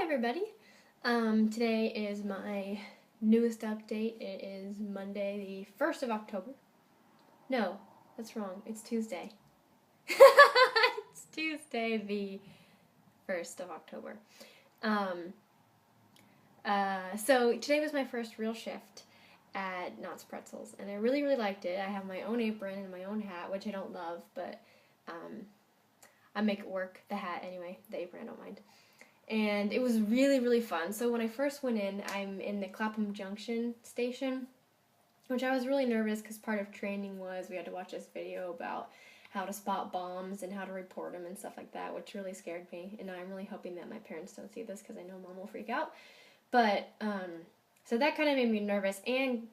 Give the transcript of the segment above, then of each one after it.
everybody. Today is my newest update. It is Monday, the 1st of October. No, that's wrong. It's Tuesday. It's Tuesday, the 1st of October. So today was my first real shift at Knott's Pretzels, and I really, really liked it. I have my own apron and my own hat, which I don't love, but I make it work. The hat, anyway. The apron, I don't mind. And it was really, really fun. So when I first went in, I'm in the Clapham Junction station, which I was really nervous because part of training was we had to watch this video about how to spot bombs and how to report them and stuff like that, which really scared me. And I'm really hoping that my parents don't see this because I know Mom will freak out. But, so that kind of made me nervous. And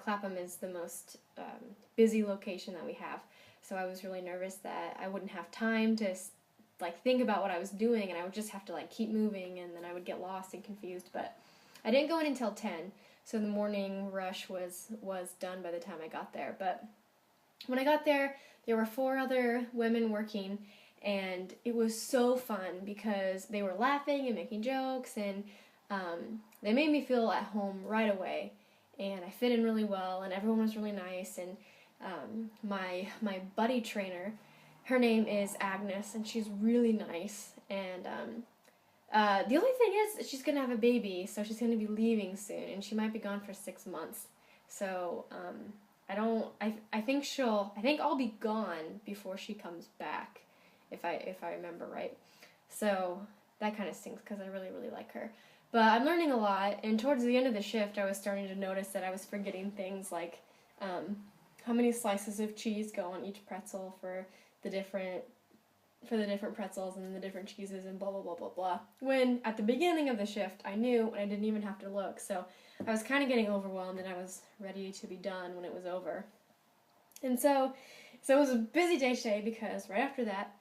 Clapham is the most busy location that we have. So I was really nervous that I wouldn't have time to think about what I was doing, and I would just have to keep moving, and then I would get lost and confused. But I didn't go in until 10, so the morning rush was done by the time I got there. But when I got there, there were 4 other women working, and it was so fun because they were laughing and making jokes, and they made me feel at home right away, and I fit in really well, and everyone was really nice. And my buddy trainer, her name is Agnes, and she's really nice. And the only thing is she's going to have a baby, so she's going to be leaving soon, and she might be gone for 6 months. So I think I'll be gone before she comes back, if I remember right. So that kind of stinks because I really, really like her. But I'm learning a lot, and towards the end of the shift, I was starting to notice that I was forgetting things like how many slices of cheese go on each pretzel for the different pretzels and the different cheeses and blah, blah, blah, blah, blah. When at the beginning of the shift, I knew and I didn't even have to look. So I was kind of getting overwhelmed, and I was ready to be done when it was over. And so it was a busy day today because right after that,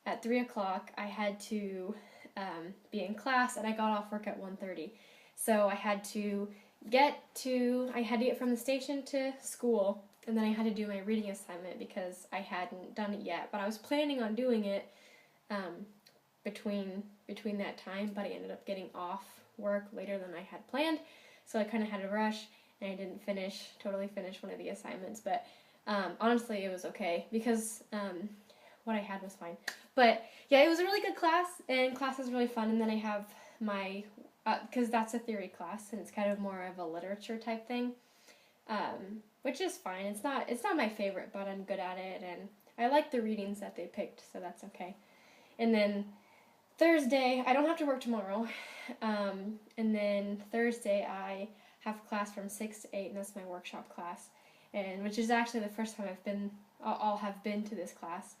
at 3 o'clock, I had to be in class, and I got off work at 1:30. So I had to get from the station to school, and then I had to do my reading assignment because I hadn't done it yet. But I was planning on doing it between that time, but I ended up getting off work later than I had planned. So I kind of had to rush, and I didn't totally finish one of the assignments. But honestly, it was okay because what I had was fine. But yeah, it was a really good class, and class was really fun. And then I have my, because that's a theory class, and it's kind of more of a literature type thing. Which is fine. It's not my favorite, but I'm good at it, and I like the readings that they picked, so that's okay. And then Thursday, I don't have to work tomorrow, and then Thursday I have class from 6 to 8, and that's my workshop class, and which is actually the first time I'll have been to this class,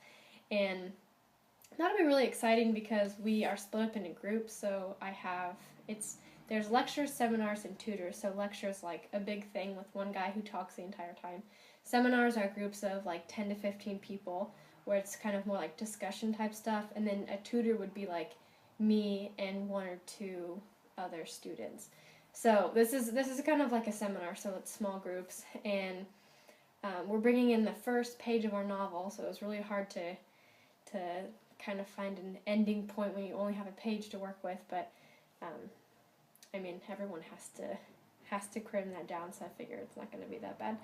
and that'll be really exciting because we are split up into groups. So there's lectures, seminars, and tutors. So lectures like a big thing with one guy who talks the entire time. Seminars are groups of 10 to 15 people where it's kind of more like discussion type stuff. And then a tutor would be like me and 1 or 2 other students. So this is kind of like a seminar, so it's small groups. And we're bringing in the first page of our novel, so it was really hard to kind of find an ending point when you only have a page to work with. But I mean, everyone has to cram that down, so I figure it's not going to be that bad.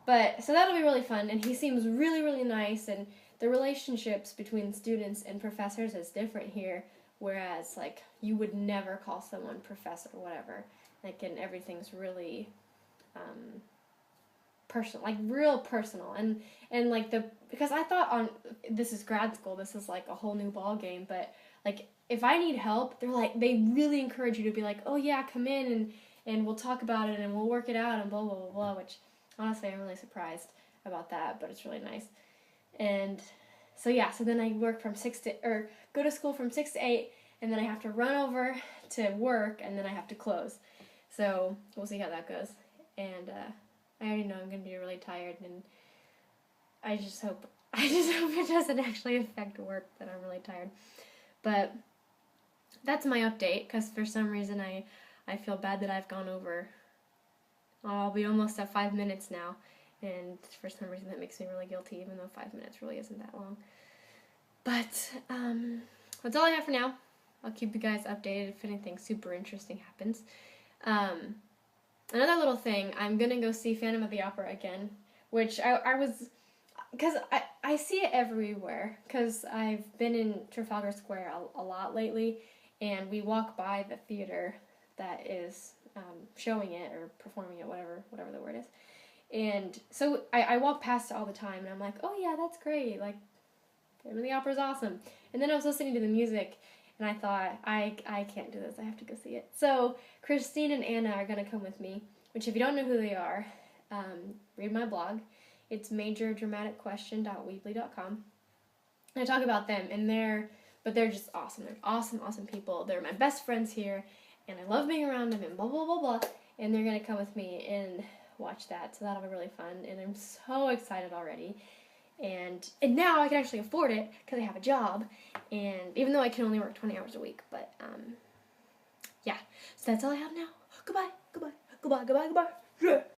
But so that'll be really fun, and he seems really, really nice, and the relationships between students and professors is different here, whereas you would never call someone professor or whatever, and everything's really personal, real personal, and because I thought this is grad school, this is a whole new ball game, but if I need help, they really encourage you to be oh yeah, come in and we'll talk about it and we'll work it out and blah, blah, blah, blah, which honestly I'm really surprised about that, but it's really nice. And so yeah, so then I work go to school from 6 to 8, and then I have to run over to work, and then I have to close. So we'll see how that goes. And I already know I'm going to be really tired, and I just hope it doesn't actually affect work that I'm really tired. But that's my update, because for some reason I feel bad that I've gone over. I'll be almost at 5 minutes now, and for some reason that makes me really guilty, even though 5 minutes really isn't that long. But that's all I have for now. I'll keep you guys updated if anything super interesting happens. Another little thing, I'm gonna go see Phantom of the Opera again, which I was, because I see it everywhere, because I've been in Trafalgar Square a lot lately, and we walk by the theater that is showing it or performing it, whatever the word is. And so I walk past it all the time, and I'm like, oh yeah, that's great, like, Phantom of the Opera's awesome. And then I was listening to the music, and I thought, I can't do this, I have to go see it. So Christine and Anna are going to come with me, which if you don't know who they are, read my blog. It's majordramaticquestion.weebly.com. And I talk about them, and they're just awesome. They're awesome people. They're my best friends here, and I love being around them, and blah, blah, blah, blah. And they're going to come with me and watch that, so that'll be really fun, and I'm so excited already. And now I can actually afford it because I have a job, and even though I can only work 20 hours a week, but yeah. So that's all I have now. Goodbye.